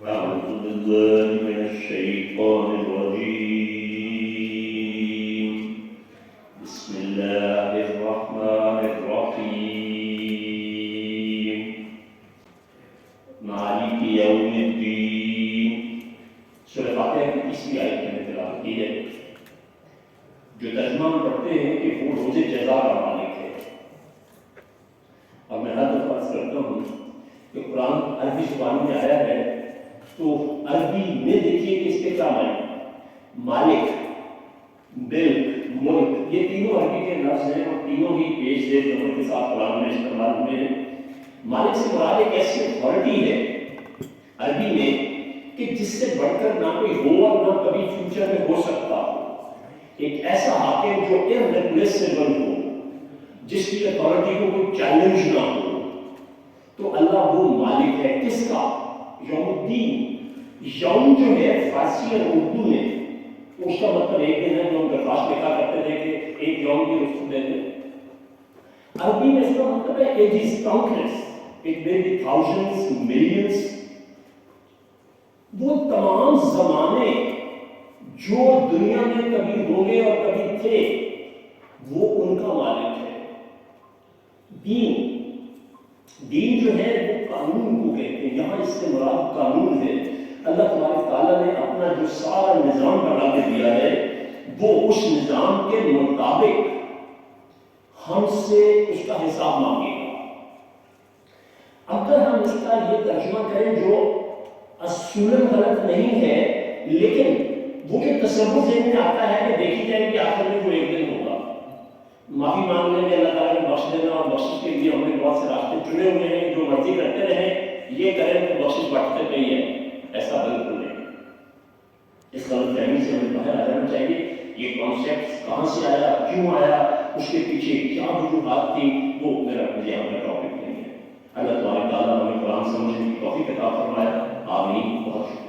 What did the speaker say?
أعوذ بالله من الشيطان الرجيم بسم الله الرحمن الرحيم مالك يوم الدين سورہ فاتحہ کی تیسری آیت میں نے تلاوت کی ہے جو ترجمہ پڑھتے ہیں کہ وہ روز جزا کا مالک ہے. اور میں ہر دفعہ عرض کرتا ہوں کہ قرآن عربی زبان میں آیا ہے تو عربی میں دیکھیے کہ اس کے کیا معنی مالک ملک ملک یہ تینوں عربی کے لفظ ہیں اور تینوں ہی پیش سے زمر کے ساتھ قرآن میں استعمال ہوئے ہیں. مالک سے مراد ایک ایسی اتھارٹی ہے عربی میں کہ جس سے بڑھ کر نہ کوئی ہو اور نہ کبھی فیوچر میں ہو سکتا ہو. ایک ایسا حاکم جو irreplaceable ہو جس کی اتھارٹی کو کوئی چیلنج نہ ہو. تو اللہ وہ مالک ہے کس کا؟ یوم الدین. یوم جو ہے فارسی اور اردو میں اس کا مطلب ایک دن ہے جو ہم درخواست لکھا کرتے تھے کہ ایک یوم کی رخصت دے دیں. عربی میں اس کا مطلب ہے it is countless, it may be thousands, millions. وہ تمام زمانے جو دنیا میں کبھی ہوں گے اور کبھی تھے وہ ان کا مالک ہے. دین دین جو ہے وہ قانون کو کہتے ہیں. یہاں اس سے مراد قانون ہے. اللہ تبارک تعالیٰ نے اپنا جو سارا نظام بنا کے دیا ہے وہ اس نظام کے مطابق ہم سے اس کا حساب مانگے گا. اگر ہم اس کا یہ ترجمہ کریں جو اصولاً غلط نہیں ہے لیکن وہ جو تصور ذہن میں آتا ہے کہ دیکھی جائے کہ آخر میں جو ایک دن ہوگا معافی مانگ لیں گے اللہ تعالیٰ نے بخش دینا اور بخشش کے لیے ہم نے بہت سے راستے چنے ہوئے ہیں جو مرضی کرتے رہیں یہ کریں تو بخشش بڑھتے گئی ہے. ایسا بالکل نہیں. اس غلط فہمی سے ہمیں باہر آ جانا چاہیے. یہ کانسیپٹ کہاں سے آیا کیوں آیا اس کے پیچھے کیا وجوہات تھی وہ میرا یہاں کا ٹاپک نہیں ہے. اللہ تبارک تعالیٰ ہمیں قرآن سمجھنے کی توفیق عطا فرمائے. آمین. بہت شکریہ.